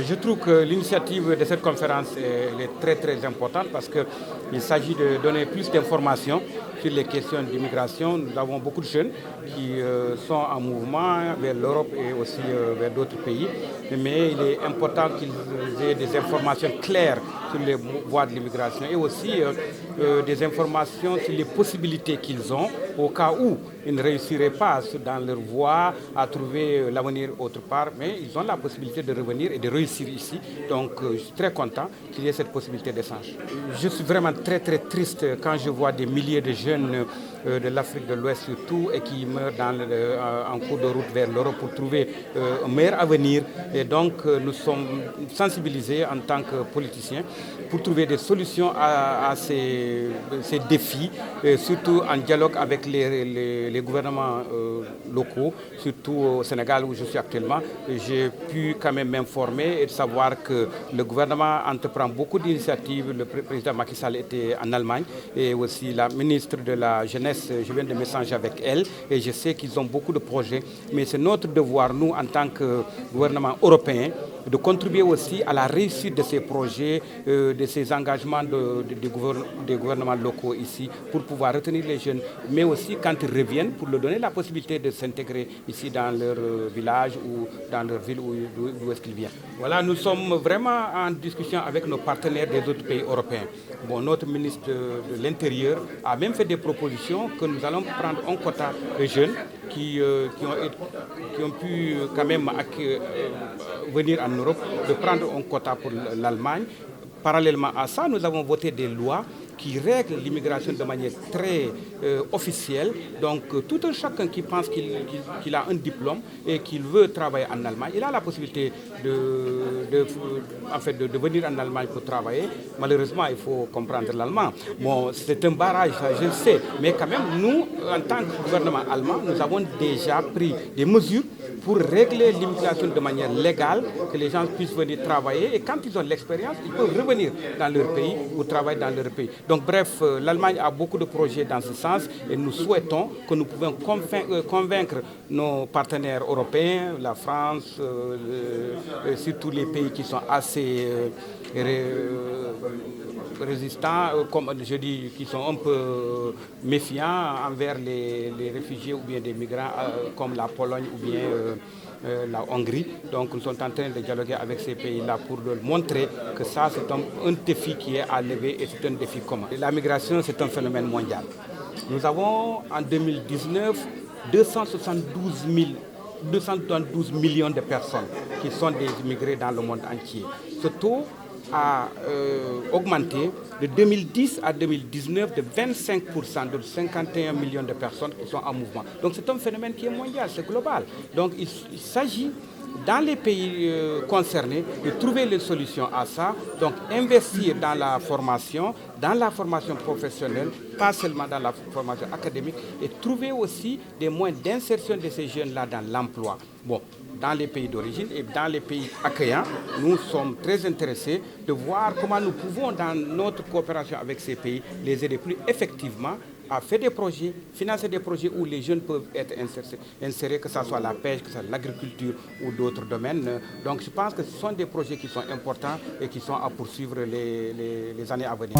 Je trouve que l'initiative de cette conférence est très très importante parce qu'il s'agit de donner plus d'informations sur les questions d'immigration. Nous avons beaucoup de jeunes qui sont en mouvement vers l'Europe et aussi vers d'autres pays. Mais il est important qu'ils aient des informations claires sur les voies de l'immigration et aussi des informations sur les possibilités qu'ils ont au cas où ils ne réussiraient pas dans leur voie à trouver l'avenir autre part. Mais ils ont la possibilité de revenir et de réussir ici. Donc je suis très content qu'il y ait cette possibilité d'échange. Je suis vraiment très très triste quand je vois des milliers de jeunes de l'Afrique de l'Ouest surtout et qui meurent en cours de route vers l'Europe pour trouver un meilleur avenir. Et donc nous sommes sensibilisés en tant que politiciens pour trouver des solutions à ces défis, surtout en dialogue avec les gouvernements locaux, surtout au Sénégal où je suis actuellement. J'ai pu quand même m'informer et savoir que le gouvernement entreprend beaucoup d'initiatives. Le président Macky Sall était en Allemagne et aussi la ministre de la Jeunesse, je viens de m'échanger avec elle et je sais qu'ils ont beaucoup de projets. Mais c'est notre devoir, nous, en tant que gouvernement européen, de contribuer aussi à la réussite de ces projets, de ces engagements des gouvernements locaux ici pour pouvoir retenir les jeunes, mais aussi quand ils reviennent, pour leur donner la possibilité de s'intégrer ici dans leur village ou dans leur ville d'où est-ce qu'ils viennent. Voilà, nous sommes vraiment en discussion avec nos partenaires des autres pays européens. Bon, notre ministre de l'Intérieur a même fait des propositions que nous allons prendre un quota de jeunes qui ont pu quand même venir en Europe, de prendre un quota pour l'Allemagne. Parallèlement à ça, nous avons voté des lois qui règlent l'immigration de manière très officielle. Donc tout un chacun qui pense qu'il a un diplôme et qu'il veut travailler en Allemagne, il a la possibilité de venir en Allemagne pour travailler. Malheureusement, il faut comprendre l'allemand. Bon, c'est un barrage, je le sais, mais quand même, nous, en tant que gouvernement allemand, nous avons déjà pris des mesures pour régler l'immigration de manière légale, que les gens puissent venir travailler et quand ils ont l'expérience, ils peuvent revenir dans leur pays ou travailler dans leur pays. Donc bref, l'Allemagne a beaucoup de projets dans ce sens et nous souhaitons que nous pouvons convaincre nos partenaires européens, la France, surtout les pays qui sont assez résistants, comme je dis, qui sont un peu méfiants envers les réfugiés ou bien des migrants comme la Pologne ou bien la Hongrie. Donc nous sommes en train de dialoguer avec ces pays-là pour leur montrer que ça c'est un défi qui est à lever et c'est un défi commun. La migration c'est un phénomène mondial. Nous avons en 2019 272 millions de personnes qui sont des immigrés dans le monde entier. Ce taux a augmenté de 2010 à 2019 de 25%, de 51 millions de personnes qui sont en mouvement. Donc c'est un phénomène qui est mondial, c'est global. Donc il s'agit dans les pays concernés de trouver les solutions à ça, donc investir dans la formation professionnelle, pas seulement dans la formation académique, et trouver aussi des moyens d'insertion de ces jeunes-là dans l'emploi. Bon, dans les pays d'origine et dans les pays accueillants, nous sommes très intéressés de voir comment nous pouvons, dans notre coopération avec ces pays, les aider plus effectivement à faire des projets, financer des projets où les jeunes peuvent être insérés, que ce soit la pêche, que ce soit l'agriculture ou d'autres domaines. Donc je pense que ce sont des projets qui sont importants et qui sont à poursuivre les années à venir.